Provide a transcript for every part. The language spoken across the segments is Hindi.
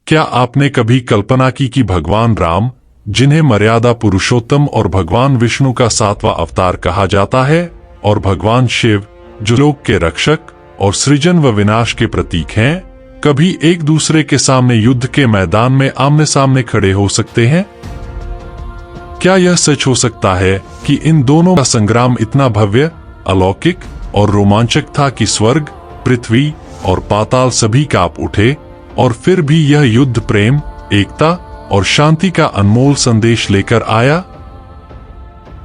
क्या आपने कभी कल्पना की कि भगवान राम, जिन्हें मर्यादा पुरुषोत्तम और भगवान विष्णु का 7वां अवतार कहा जाता है, और भगवान शिव, जो लोक के रक्षक और सृजन व विनाश के प्रतीक हैं, कभी एक दूसरे के सामने युद्ध के मैदान में आमने सामने खड़े हो सकते हैं? क्या यह सच हो सकता है कि इन दोनों का संग्राम इतना भव्य, अलौकिक और रोमांचक था कि स्वर्ग, पृथ्वी और पाताल सभी कांप उठे, और फिर भी यह युद्ध प्रेम, एकता और शांति का अनमोल संदेश लेकर आया?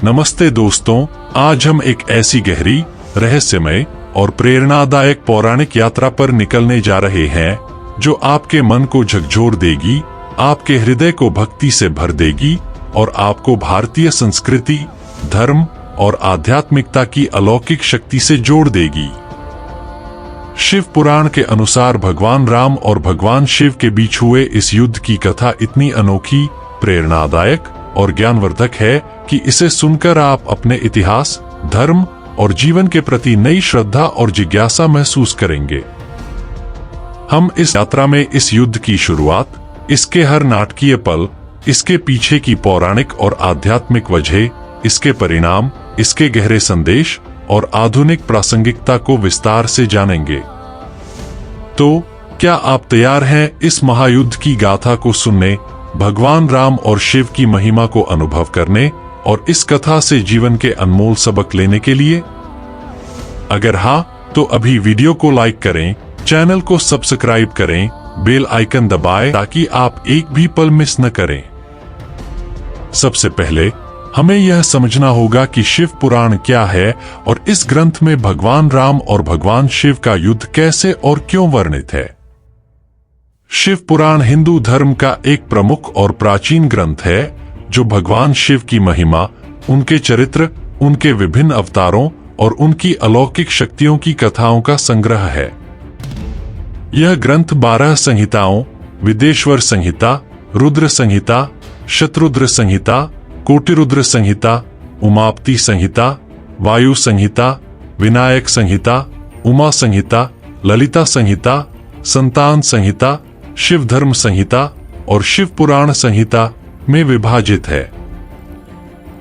नमस्ते दोस्तों, आज हम एक ऐसी गहरी, रहस्यमय और प्रेरणादायक पौराणिक यात्रा पर निकलने जा रहे हैं जो आपके मन को झकझोर देगी, आपके हृदय को भक्ति से भर देगी और आपको भारतीय संस्कृति, धर्म और आध्यात्मिकता की अलौकिक शक्ति से जोड़ देगी। शिव पुराण के अनुसार भगवान राम और भगवान शिव के बीच हुए इस युद्ध की कथा इतनी अनोखी, प्रेरणादायक और ज्ञानवर्धक है कि इसे सुनकर आप अपने इतिहास, धर्म और जीवन के प्रति नई श्रद्धा और जिज्ञासा महसूस करेंगे। हम इस यात्रा में इस युद्ध की शुरुआत, इसके हर नाटकीय पल, इसके पीछे की पौराणिक और आध्यात्मिक वजह, इसके परिणाम, इसके गहरे संदेश और आधुनिक प्रासंगिकता को विस्तार से जानेंगे। तो क्या आप तैयार हैं इस महायुद्ध की गाथा को सुनने, भगवान राम और शिव की महिमा को अनुभव करने और इस कथा से जीवन के अनमोल सबक लेने के लिए? अगर हाँ, तो अभी वीडियो को लाइक करें, चैनल को सब्सक्राइब करें, बेल आइकन दबाएं ताकि आप एक भी पल मिस न करें। सबसे पहले हमें यह समझना होगा कि शिव पुराण क्या है और इस ग्रंथ में भगवान राम और भगवान शिव का युद्ध कैसे और क्यों वर्णित है। शिव पुराण हिंदू धर्म का एक प्रमुख और प्राचीन ग्रंथ है जो भगवान शिव की महिमा, उनके चरित्र, उनके विभिन्न अवतारों और उनकी अलौकिक शक्तियों की कथाओं का संग्रह है। यह ग्रंथ 12 संहिताओं, विदेश्वर संहिता, रुद्र संहिता, शतरुद्र संहिता, कोटिरुद्र संहिता, उमापति संहिता, वायु संहिता, विनायक संहिता, उमा संहिता, ललिता संहिता, संतान संहिता, शिव धर्म संहिता और शिव पुराण संहिता में विभाजित है।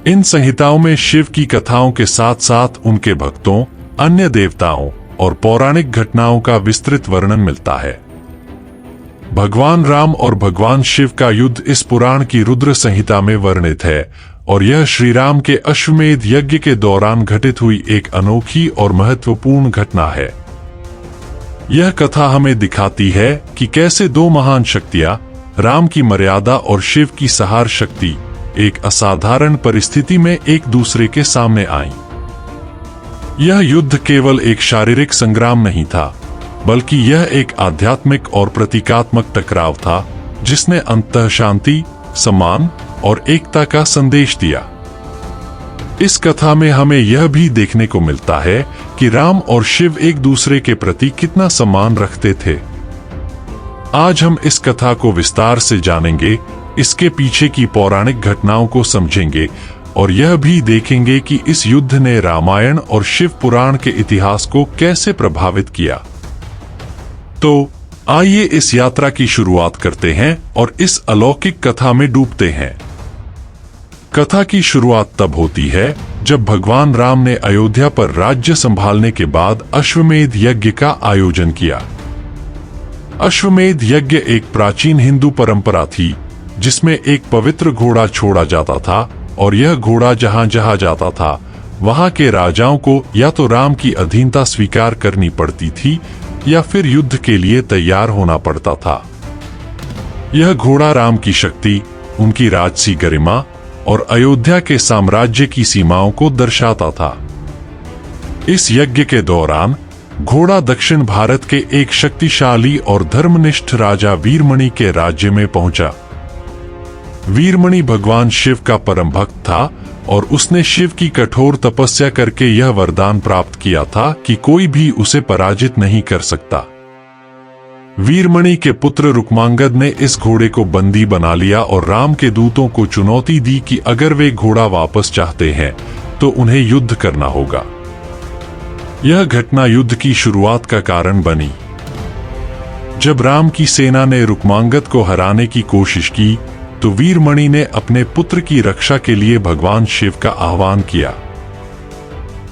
इन संहिताओं में शिव की कथाओं के साथ साथ उनके भक्तों, अन्य देवताओं और पौराणिक घटनाओं का विस्तृत वर्णन मिलता है। भगवान राम और भगवान शिव का युद्ध इस पुराण की रुद्र संहिता में वर्णित है और यह श्री राम के अश्वमेध यज्ञ के दौरान घटित हुई एक अनोखी और महत्वपूर्ण घटना है। यह कथा हमें दिखाती है कि कैसे दो महान शक्तियां, राम की मर्यादा और शिव की संहार शक्ति, एक असाधारण परिस्थिति में एक दूसरे के सामने आईं। यह युद्ध केवल एक शारीरिक संग्राम नहीं था, बल्कि यह एक आध्यात्मिक और प्रतीकात्मक टकराव था जिसने अंततः शांति, सम्मान और एकता का संदेश दिया। इस कथा में हमें यह भी देखने को मिलता है कि राम और शिव एक दूसरे के प्रति कितना सम्मान रखते थे। आज हम इस कथा को विस्तार से जानेंगे, इसके पीछे की पौराणिक घटनाओं को समझेंगे और यह भी देखेंगे कि इस युद्ध ने रामायण और शिव पुराण के इतिहास को कैसे प्रभावित किया। तो आइए इस यात्रा की शुरुआत करते हैं और इस अलौकिक कथा में डूबते हैं। कथा की शुरुआत तब होती है जब भगवान राम ने अयोध्या पर राज्य संभालने के बाद अश्वमेध यज्ञ का आयोजन किया। अश्वमेध यज्ञ एक प्राचीन हिंदू परंपरा थी जिसमें एक पवित्र घोड़ा छोड़ा जाता था और यह घोड़ा जहां जहां जाता था वहां के राजाओं को या तो राम की अधीनता स्वीकार करनी पड़ती थी या फिर युद्ध के लिए तैयार होना पड़ता था। यह घोड़ा राम की शक्ति, उनकी राजसी गरिमा और अयोध्या के साम्राज्य की सीमाओं को दर्शाता था। इस यज्ञ के दौरान घोड़ा दक्षिण भारत के एक शक्तिशाली और धर्मनिष्ठ राजा वीरमणि के राज्य में पहुंचा। वीरमणि भगवान शिव का परम भक्त था और उसने शिव की कठोर तपस्या करके यह वरदान प्राप्त किया था कि कोई भी उसे पराजित नहीं कर सकता। वीरमणि के पुत्र रुक्मांगद ने इस घोड़े को बंदी बना लिया और राम के दूतों को चुनौती दी कि अगर वे घोड़ा वापस चाहते हैं तो उन्हें युद्ध करना होगा। यह घटना युद्ध की शुरुआत का कारण बनी। जब राम की सेना ने रुक्मांगद को हराने की कोशिश की तो वीरमणि ने अपने पुत्र की रक्षा के लिए भगवान शिव का आह्वान किया।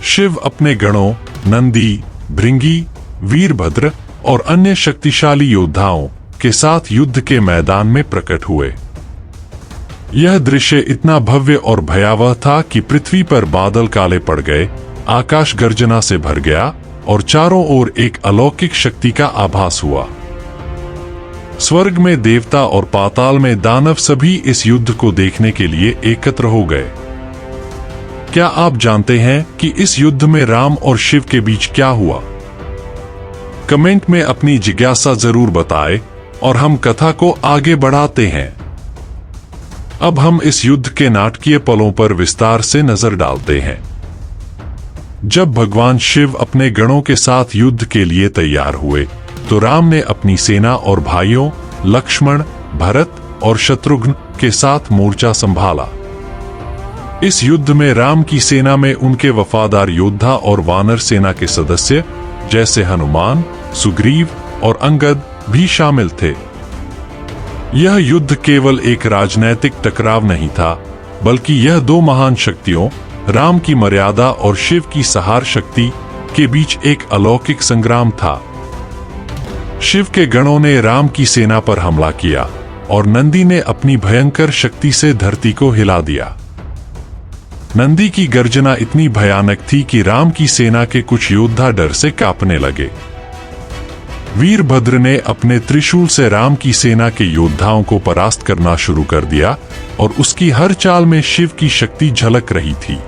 शिव अपने गणों नंदी, भृंगी, वीरभद्र और अन्य शक्तिशाली योद्धाओं के साथ युद्ध के मैदान में प्रकट हुए। यह दृश्य इतना भव्य और भयावह था कि पृथ्वी पर बादल काले पड़ गए, आकाश गर्जना से भर गया और चारों ओर एक अलौकिक शक्ति का आभास हुआ। स्वर्ग में देवता और पाताल में दानव सभी इस युद्ध को देखने के लिए एकत्र हो गए। क्या आप जानते हैं कि इस युद्ध में राम और शिव के बीच क्या हुआ? कमेंट में अपनी जिज्ञासा जरूर बताएं और हम कथा को आगे बढ़ाते हैं। अब हम इस युद्ध के नाटकीय पलों पर विस्तार से नजर डालते हैं। जब भगवान शिव अपने गणों के साथ युद्ध के लिए तैयार हुए तो राम ने अपनी सेना और भाइयों लक्ष्मण, भरत और शत्रुघ्न के साथ मोर्चा संभाला। इस युद्ध में राम की सेना में उनके वफादार योद्धा और वानर सेना के सदस्य जैसे हनुमान, सुग्रीव और अंगद भी शामिल थे। यह युद्ध केवल एक राजनैतिक टकराव नहीं था, बल्कि यह दो महान शक्तियों राम की मर्यादा और शिव की संहार शक्ति के बीच एक अलौकिक संग्राम था। शिव के गणों ने राम की सेना पर हमला किया और नंदी ने अपनी भयंकर शक्ति से धरती को हिला दिया। नंदी की गर्जना इतनी भयानक थी कि राम की सेना के कुछ योद्धा डर से कांपने लगे। वीरभद्र ने अपने त्रिशूल से राम की सेना के योद्धाओं को परास्त करना शुरू कर दिया और उसकी हर चाल में शिव की शक्ति झलक रही थी।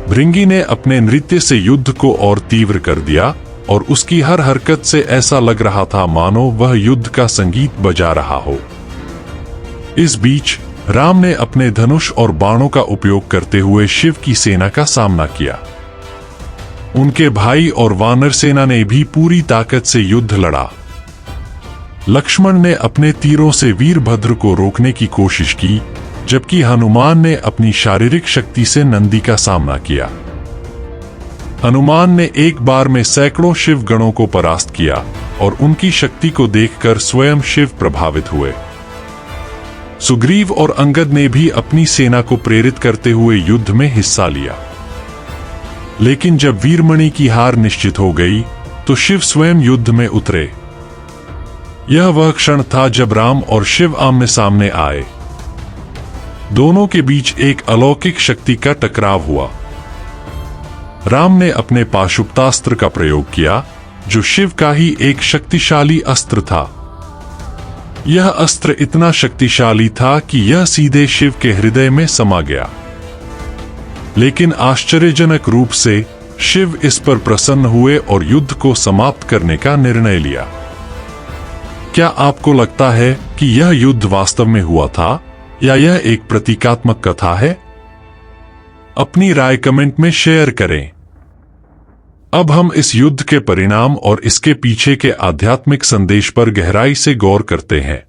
भृंगी ने अपने नृत्य से युद्ध को और तीव्र कर दिया और उसकी हर हरकत से ऐसा लग रहा था मानो वह युद्ध का संगीत बजा रहा हो। इस बीच राम ने अपने धनुष और बाणों का उपयोग करते हुए शिव की सेना का सामना किया। उनके भाई और वानर सेना ने भी पूरी ताकत से युद्ध लड़ा। लक्ष्मण ने अपने तीरों से वीरभद्र को रोकने की कोशिश की, जबकि हनुमान ने अपनी शारीरिक शक्ति से नंदी का सामना किया। हनुमान ने एक बार में सैकड़ों शिव गणों को परास्त किया और उनकी शक्ति को देखकर स्वयं शिव प्रभावित हुए। सुग्रीव और अंगद ने भी अपनी सेना को प्रेरित करते हुए युद्ध में हिस्सा लिया। लेकिन जब वीरमणि की हार निश्चित हो गई तो शिव स्वयं युद्ध में उतरे। यह वह क्षण था जब राम और शिव आमने सामने आए। दोनों के बीच एक अलौकिक शक्ति का टकराव हुआ। राम ने अपने पाशुपतास्त्र का प्रयोग किया, जो शिव का ही एक शक्तिशाली अस्त्र था। यह अस्त्र इतना शक्तिशाली था कि यह सीधे शिव के हृदय में समा गया। लेकिन आश्चर्यजनक रूप से शिव इस पर प्रसन्न हुए और युद्ध को समाप्त करने का निर्णय लिया। क्या आपको लगता है कि यह युद्ध वास्तव में हुआ था या यह एक प्रतीकात्मक कथा है? अपनी राय कमेंट में शेयर करें। अब हम इस युद्ध के परिणाम और इसके पीछे के आध्यात्मिक संदेश पर गहराई से गौर करते हैं।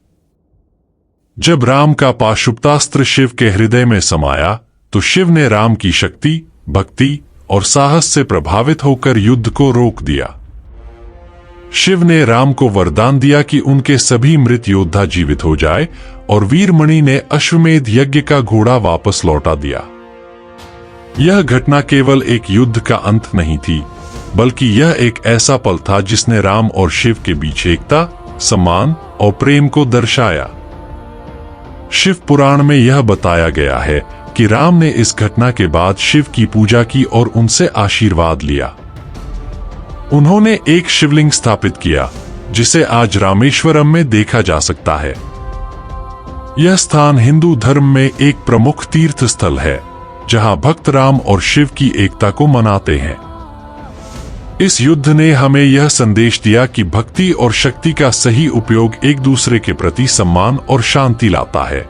जब राम का पाशुपतास्त्र शिव के हृदय में समाया तो शिव ने राम की शक्ति, भक्ति और साहस से प्रभावित होकर युद्ध को रोक दिया। शिव ने राम को वरदान दिया कि उनके सभी मृत योद्धा जीवित हो जाए और वीरमणि ने अश्वमेध यज्ञ का घोड़ा वापस लौटा दिया। यह घटना केवल एक युद्ध का अंत नहीं थी, बल्कि यह एक ऐसा पल था जिसने राम और शिव के बीच एकता, सम्मान और प्रेम को दर्शाया। शिव पुराण में यह बताया गया है कि राम ने इस घटना के बाद शिव की पूजा की और उनसे आशीर्वाद लिया। उन्होंने एक शिवलिंग स्थापित किया, जिसे आज रामेश्वरम में देखा जा सकता है। यह स्थान हिंदू धर्म में एक प्रमुख तीर्थ स्थल है, जहां भक्त राम और शिव की एकता को मनाते हैं। इस युद्ध ने हमें यह संदेश दिया कि भक्ति और शक्ति का सही उपयोग एक दूसरे के प्रति सम्मान और शांति लाता है।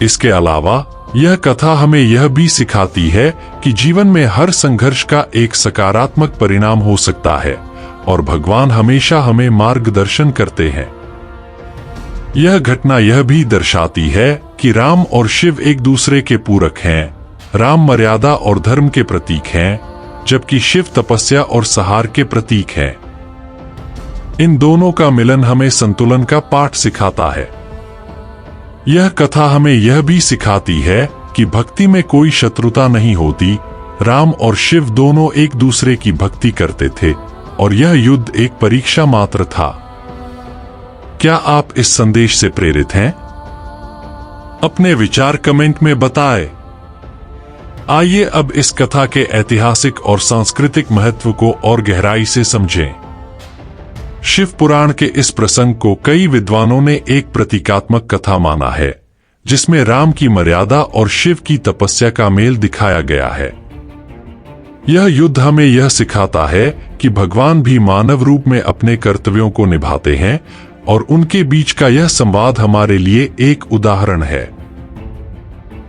इसके अलावा यह कथा हमें यह भी सिखाती है कि जीवन में हर संघर्ष का एक सकारात्मक परिणाम हो सकता है और भगवान हमेशा हमें मार्गदर्शन करते हैं। यह घटना यह भी दर्शाती है कि राम और शिव एक दूसरे के पूरक हैं। राम मर्यादा और धर्म के प्रतीक हैं, जबकि शिव तपस्या और सहार के प्रतीक हैं। इन दोनों का मिलन हमें संतुलन का पाठ सिखाता है। यह कथा हमें यह भी सिखाती है कि भक्ति में कोई शत्रुता नहीं होती। राम और शिव दोनों एक दूसरे की भक्ति करते थे और यह युद्ध एक परीक्षा मात्र था। क्या आप इस संदेश से प्रेरित हैं? अपने विचार कमेंट में बताएं। आइए अब इस कथा के ऐतिहासिक और सांस्कृतिक महत्व को और गहराई से समझें। शिव पुराण के इस प्रसंग को कई विद्वानों ने एक प्रतीकात्मक कथा माना है, जिसमें राम की मर्यादा और शिव की तपस्या का मेल दिखाया गया है। यह युद्ध हमें यह सिखाता है कि भगवान भी मानव रूप में अपने कर्तव्यों को निभाते हैं और उनके बीच का यह संवाद हमारे लिए एक उदाहरण है।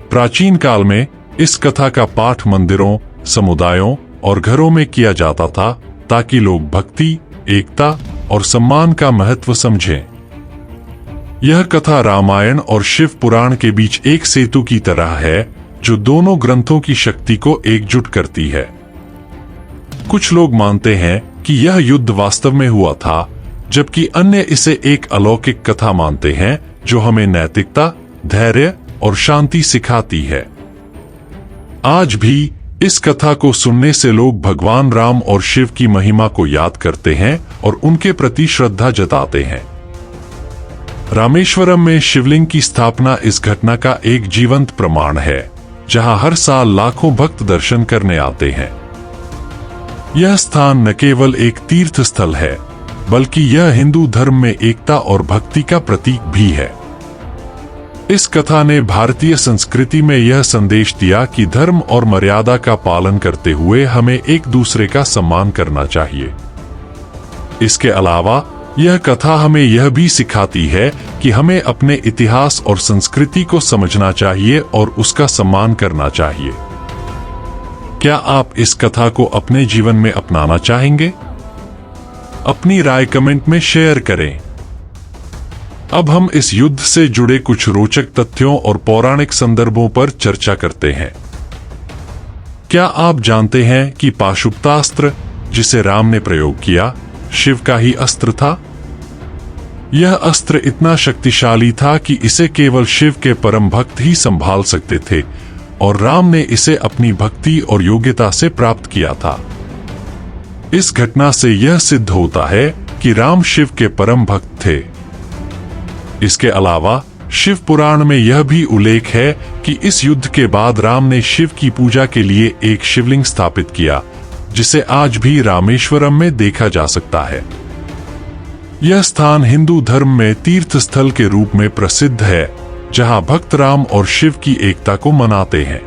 प्राचीन काल में इस कथा का पाठ मंदिरों, समुदायों और घरों में किया जाता था ताकि लोग भक्ति, एकता और सम्मान का महत्व समझें। यह कथा रामायण और शिव पुराण के बीच एक सेतु की तरह है, जो दोनों ग्रंथों की शक्ति को एकजुट करती है। कुछ लोग मानते हैं कि यह युद्ध वास्तव में हुआ था, जबकि अन्य इसे एक अलौकिक कथा मानते हैं जो हमें नैतिकता, धैर्य और शांति सिखाती है। आज भी इस कथा को सुनने से लोग भगवान राम और शिव की महिमा को याद करते हैं और उनके प्रति श्रद्धा जताते हैं। रामेश्वरम में शिवलिंग की स्थापना इस घटना का एक जीवंत प्रमाण है, जहां हर साल लाखों भक्त दर्शन करने आते हैं। यह स्थान न केवल एक तीर्थ स्थल है, बल्कि यह हिंदू धर्म में एकता और भक्ति का प्रतीक भी है। इस कथा ने भारतीय संस्कृति में यह संदेश दिया कि धर्म और मर्यादा का पालन करते हुए हमें एक दूसरे का सम्मान करना चाहिए। इसके अलावा यह कथा हमें यह भी सिखाती है कि हमें अपने इतिहास और संस्कृति को समझना चाहिए और उसका सम्मान करना चाहिए। क्या आप इस कथा को अपने जीवन में अपनाना चाहेंगे? अपनी राय कमेंट में शेयर करें। अब हम इस युद्ध से जुड़े कुछ रोचक तथ्यों और पौराणिक संदर्भों पर चर्चा करते हैं। क्या आप जानते हैं कि पाशुपतास्त्र, जिसे राम ने प्रयोग किया, शिव का ही अस्त्र था? यह अस्त्र इतना शक्तिशाली था कि इसे केवल शिव के परम भक्त ही संभाल सकते थे और राम ने इसे अपनी भक्ति और योग्यता से प्राप्त किया था। इस घटना से यह सिद्ध होता है कि राम शिव के परम भक्त थे। इसके अलावा शिव पुराण में यह भी उल्लेख है कि इस युद्ध के बाद राम ने शिव की पूजा के लिए एक शिवलिंग स्थापित किया, जिसे आज भी रामेश्वरम में देखा जा सकता है। यह स्थान हिंदू धर्म में तीर्थ स्थल के रूप में प्रसिद्ध है, जहां भक्त राम और शिव की एकता को मनाते हैं।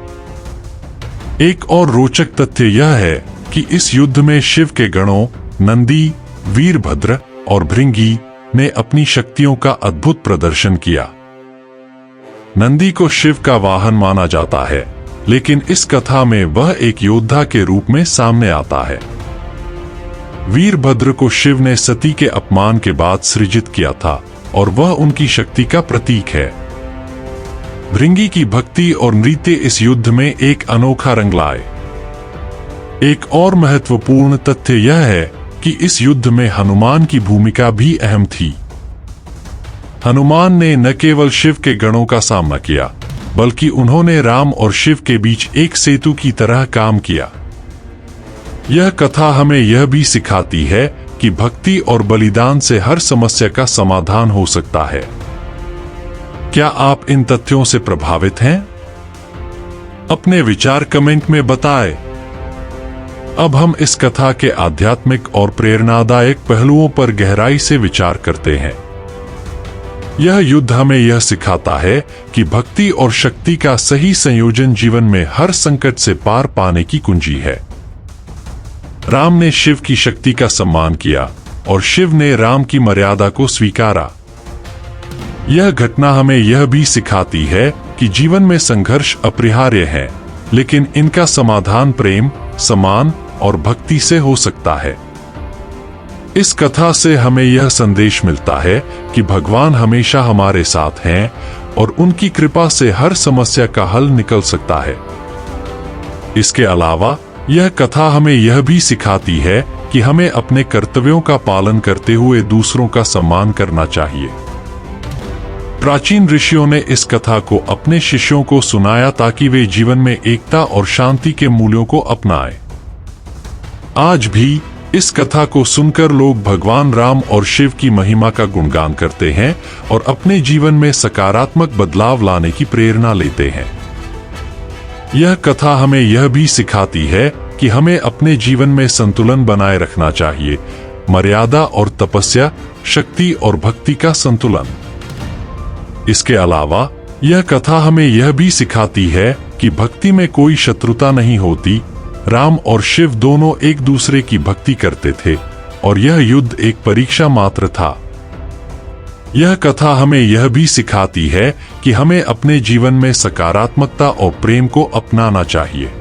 एक और रोचक तथ्य यह है कि इस युद्ध में शिव के गणों नंदी, वीरभद्र और भृंगी ने अपनी शक्तियों का अद्भुत प्रदर्शन किया। नंदी को शिव का वाहन माना जाता है, लेकिन इस कथा में वह एक योद्धा के रूप में सामने आता है। वीरभद्र को शिव ने सती के अपमान के बाद सृजित किया था और वह उनकी शक्ति का प्रतीक है। भृंगी की भक्ति और नृत्य इस युद्ध में एक अनोखा रंग लाए। एक और महत्वपूर्ण तथ्य यह है कि इस युद्ध में हनुमान की भूमिका भी अहम थी। हनुमान ने न केवल शिव के गणों का सामना किया, बल्कि उन्होंने राम और शिव के बीच एक सेतु की तरह काम किया। यह कथा हमें यह भी सिखाती है कि भक्ति और बलिदान से हर समस्या का समाधान हो सकता है। क्या आप इन तथ्यों से प्रभावित हैं? अपने विचार कमेंट में बताएं। अब हम इस कथा के आध्यात्मिक और प्रेरणादायक पहलुओं पर गहराई से विचार करते हैं। यह युद्ध हमें यह सिखाता है कि भक्ति और शक्ति का सही संयोजन जीवन में हर संकट से पार पाने की कुंजी है। राम ने शिव की शक्ति का सम्मान किया और शिव ने राम की मर्यादा को स्वीकारा। यह घटना हमें यह भी सिखाती है कि जीवन में संघर्ष अपरिहार्य है, लेकिन इनका समाधान प्रेम, सम्मान और भक्ति से हो सकता है। इस कथा से हमें यह संदेश मिलता है कि भगवान हमेशा हमारे साथ हैं और उनकी कृपा से हर समस्या का हल निकल सकता है। इसके अलावा यह कथा हमें यह भी सिखाती है कि कि हमें अपने कर्तव्यों का पालन करते हुए दूसरों का सम्मान करना चाहिए। प्राचीन ऋषियों ने इस कथा को अपने शिष्यों को सुनाया ताकि वे जीवन में एकता और शांति के मूल्यों को अपनाएं। आज भी इस कथा को सुनकर लोग भगवान राम और शिव की महिमा का गुणगान करते हैं और अपने जीवन में सकारात्मक बदलाव लाने की प्रेरणा लेते हैं। यह कथा हमें यह भी सिखाती है कि हमें अपने जीवन में संतुलन बनाए रखना चाहिए, मर्यादा और तपस्या, शक्ति और भक्ति का संतुलन। इसके अलावा यह कथा हमें यह भी सिखाती है कि भक्ति में कोई शत्रुता नहीं होती। राम और शिव दोनों एक दूसरे की भक्ति करते थे और यह युद्ध एक परीक्षा मात्र था। यह कथा हमें यह भी सिखाती है कि हमें अपने जीवन में सकारात्मकता और प्रेम को अपनाना चाहिए।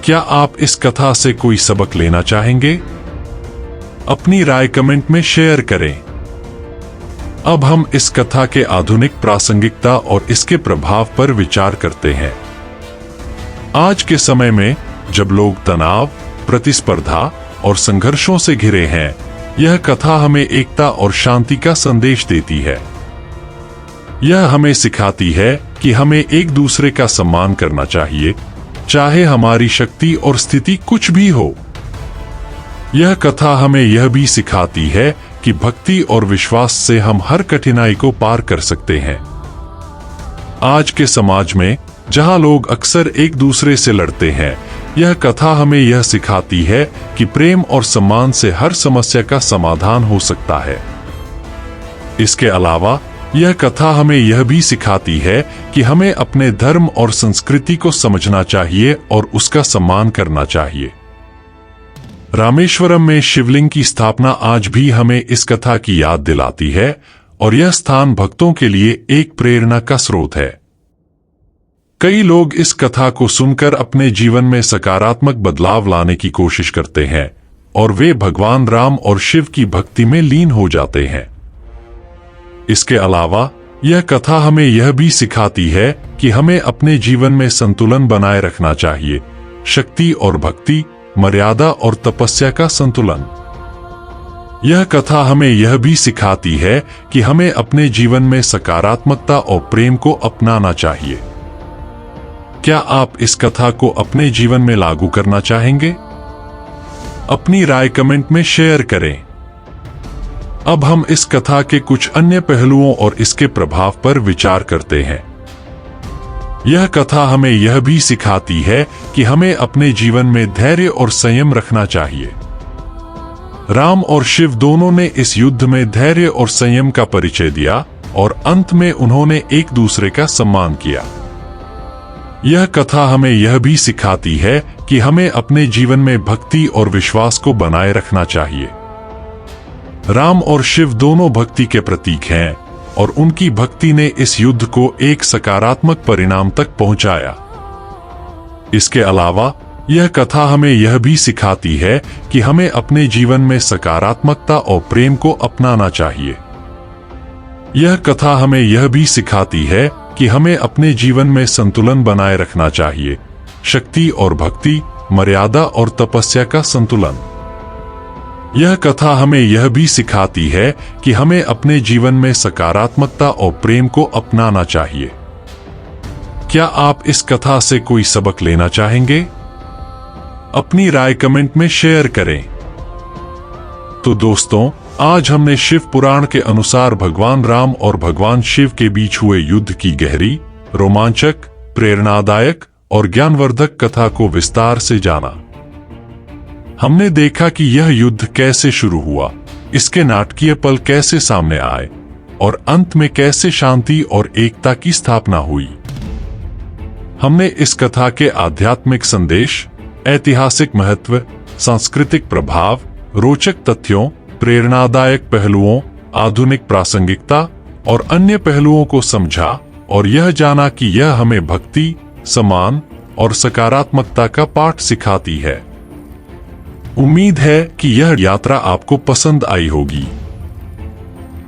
क्या आप इस कथा से कोई सबक लेना चाहेंगे? अपनी राय कमेंट में शेयर करें। अब हम इस कथा के आधुनिक प्रासंगिकता और इसके प्रभाव पर विचार करते हैं। आज के समय में जब लोग तनाव, प्रतिस्पर्धा और संघर्षों से घिरे हैं, यह कथा हमें एकता और शांति का संदेश देती है। यह हमें सिखाती है कि हमें एक दूसरे का सम्मान करना चाहिए, चाहे हमारी शक्ति और स्थिति कुछ भी हो। यह कथा हमें यह भी सिखाती है कि भक्ति और विश्वास से हम हर कठिनाई को पार कर सकते हैं। आज के समाज में जहां लोग अक्सर एक दूसरे से लड़ते हैं, यह कथा हमें यह सिखाती है कि प्रेम और सम्मान से हर समस्या का समाधान हो सकता है। इसके अलावा यह कथा हमें यह भी सिखाती है कि हमें अपने धर्म और संस्कृति को समझना चाहिए और उसका सम्मान करना चाहिए। रामेश्वरम में शिवलिंग की स्थापना आज भी हमें इस कथा की याद दिलाती है और यह स्थान भक्तों के लिए एक प्रेरणा का स्रोत है। कई लोग इस कथा को सुनकर अपने जीवन में सकारात्मक बदलाव लाने की कोशिश करते हैं और वे भगवान राम और शिव की भक्ति में लीन हो जाते हैं। इसके अलावा यह कथा हमें यह भी सिखाती है कि हमें अपने जीवन में संतुलन बनाए रखना चाहिए, शक्ति और भक्ति, मर्यादा और तपस्या का संतुलन। यह कथा हमें यह भी सिखाती है कि हमें अपने जीवन में सकारात्मकता और प्रेम को अपनाना चाहिए। क्या आप इस कथा को अपने जीवन में लागू करना चाहेंगे? अपनी राय कमेंट में शेयर करें। अब हम इस कथा के कुछ अन्य पहलुओं और इसके प्रभाव पर विचार करते हैं। यह कथा हमें यह भी सिखाती है कि हमें अपने जीवन में धैर्य और संयम रखना चाहिए। राम और शिव दोनों ने इस युद्ध में धैर्य और संयम का परिचय दिया और अंत में उन्होंने एक दूसरे का सम्मान किया। यह कथा हमें यह भी सिखाती है कि हमें अपने जीवन में भक्ति और विश्वास को बनाए रखना चाहिए। राम और शिव दोनों भक्ति के प्रतीक हैं और उनकी भक्ति ने इस युद्ध को एक सकारात्मक परिणाम तक पहुंचाया। इसके अलावा यह कथा हमें यह भी सिखाती है कि हमें अपने जीवन में सकारात्मकता और प्रेम को अपनाना चाहिए। यह कथा हमें यह भी सिखाती है कि हमें अपने जीवन में संतुलन बनाए रखना चाहिए, शक्ति और भक्ति, मर्यादा और तपस्या का संतुलन। यह कथा हमें यह भी सिखाती है कि हमें अपने जीवन में सकारात्मकता और प्रेम को अपनाना चाहिए। क्या आप इस कथा से कोई सबक लेना चाहेंगे? अपनी राय कमेंट में शेयर करें। तो दोस्तों, आज हमने शिव पुराण के अनुसार भगवान राम और भगवान शिव के बीच हुए युद्ध की गहरी, रोमांचक, प्रेरणादायक और ज्ञानवर्धक कथा को विस्तार से जाना। हमने देखा कि यह युद्ध कैसे शुरू हुआ, इसके नाटकीय पल कैसे सामने आए और अंत में कैसे शांति और एकता की स्थापना हुई। हमने इस कथा के आध्यात्मिक संदेश, ऐतिहासिक महत्व, सांस्कृतिक प्रभाव, रोचक तथ्यों, प्रेरणादायक पहलुओं, आधुनिक प्रासंगिकता और अन्य पहलुओं को समझा और यह जाना कि यह हमें भक्ति, सम्मान और सकारात्मकता का पाठ सिखाती है। उम्मीद है कि यह यात्रा आपको पसंद आई होगी।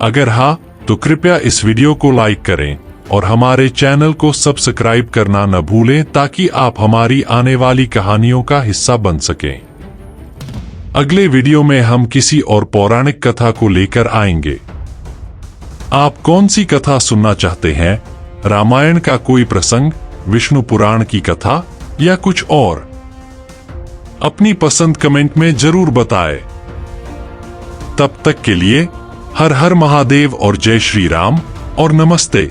अगर हाँ, तो कृपया इस वीडियो को लाइक करें और हमारे चैनल को सब्सक्राइब करना न भूलें ताकि आप हमारी आने वाली कहानियों का हिस्सा बन सकें। अगले वीडियो में हम किसी और पौराणिक कथा को लेकर आएंगे। आप कौन सी कथा सुनना चाहते हैं? रामायण का कोई प्रसंग, विष्णु पुराण की कथा या कुछ और? अपनी पसंद कमेंट में जरूर बताएं। तब तक के लिए हर हर महादेव और जय श्री राम और नमस्ते।